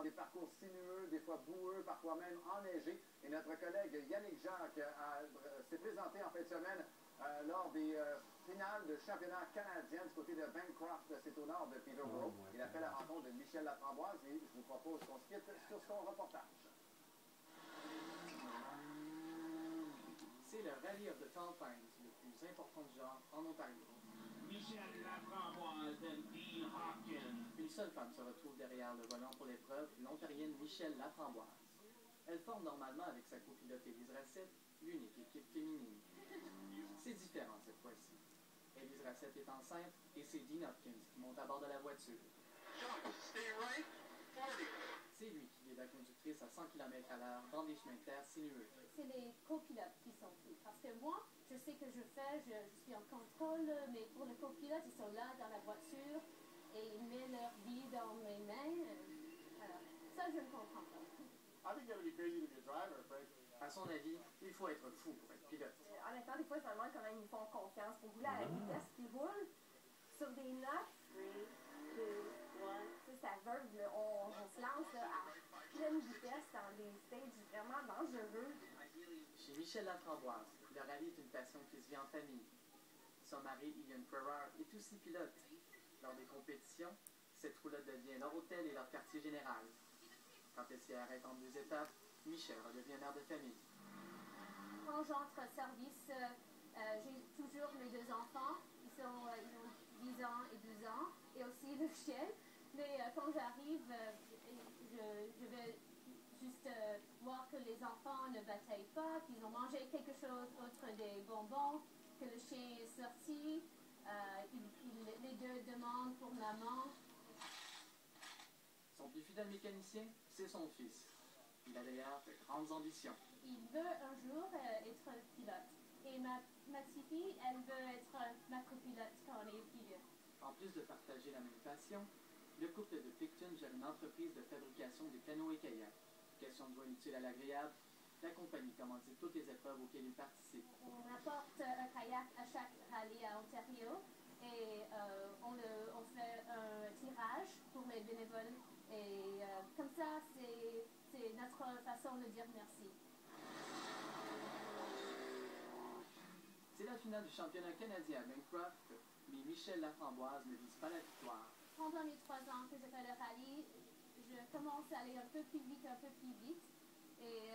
des parcours sinueux, des fois boueux, parfois même enneigés. Et notre collègue Yannick Jacques s'est présenté en fin de semaine lors des finales de championnat canadien du côté de Bancroft. C'est au nord de Peterborough. Il a fait la rencontre de Michel Laframboise et je vous propose qu'on se quitte sur son reportage. C'est le Rally of the Tall Pines, le plus important du genre en Ontario. Michel Laframboise et Dean Hopkins. Une seule femme se retrouve derrière le volant pour l'épreuve, l'Ontarienne Michel Laframboise. Elle forme normalement avec sa copilote Élise Racette l'unique équipe féminine. C'est différent cette fois-ci. Élise Racette est enceinte et c'est Dean Hopkins qui monte à bord de la voiture. C'est lui qui est la conductrice à 100 km/h dans des chemins de terre sinueux. C'est les copilotes qui sont fous. Parce que moi, je sais que je suis en contrôle, mais pour les copilotes, ils sont là dans la voiture et ils mettent leur vie dans mes mains. Alors, ça, je ne comprends pas. À son avis, il faut être fou pour être pilote. Honnêtement, des fois, je me demande comment ils font confiance pour rouler à la vitesse qu'ils roulent sur des notes. 3, 2, 1. Ça verve, on se lance là, à pleine vitesse dans des stages vraiment dangereux. Chez Michel Laframboise, le rallye est une passion qui se vit en famille. Son mari, Ian Ferrar, est aussi pilote. Lors des compétitions, cette roulotte devient leur hôtel et leur quartier général. Quand elle s'y arrête en 2 étapes, Michel redevient mère de famille. Quand j'entre au service, j'ai toujours mes 2 enfants. Ils ont 10 ans et 12 ans, et aussi le chien. Mais quand j'arrive, je vais juste voir que les enfants ne bataillent pas, qu'ils ont mangé quelque chose autre des bonbons, que le chien est sorti. Les 2 demandent pour maman. Son plus fidèle mécanicien, c'est son fils. Il a d'ailleurs de grandes ambitions. Il veut un jour être pilote. Et ma petite fille, elle veut être ma copilote quand on est vieux. En plus de partager la même passion, le couple de Picton gère une entreprise de fabrication des canots et kayaks. Question de joindre l'utile à l'agréable, la compagnie commandite toutes les épreuves auxquelles il participe. On apporte un kayak à chaque rallye à Ontario et on fait un tirage pour les bénévoles. Et comme ça, c'est notre façon de dire merci. C'est la finale du championnat canadien à Bancroft, mais Michel Laframboise ne vise pas la victoire. Pendant les 3 ans que je fais le rallye, je commence à aller un peu plus vite. Et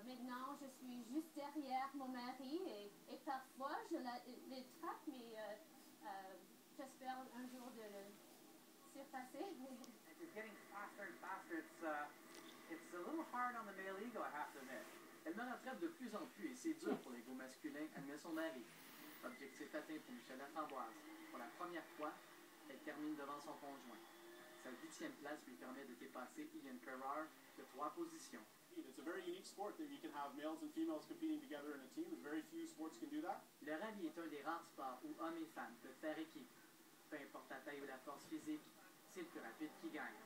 maintenant, je suis juste derrière mon mari et parfois je le trappe, mais j'espère un jour de le surpasser. It's getting faster and faster. It's a little hard on the male ego, I have to admit. Elle me rattrape de plus en plus et c'est dur pour l'ego masculin, admet son mari. Objectif atteint pour Michel Laframboise. Pour la première fois, elle termine devant son conjoint. Sa 8e place lui permet de dépasser Ian Ferrar de 3 positions. It's a very unique sport that you can have males and females competing together in a team. Very few sports can do that. Le rallye est un des rares sports où hommes et femmes peuvent faire équipe. Peu importe la taille ou la force physique, c'est le plus rapide qui gagne.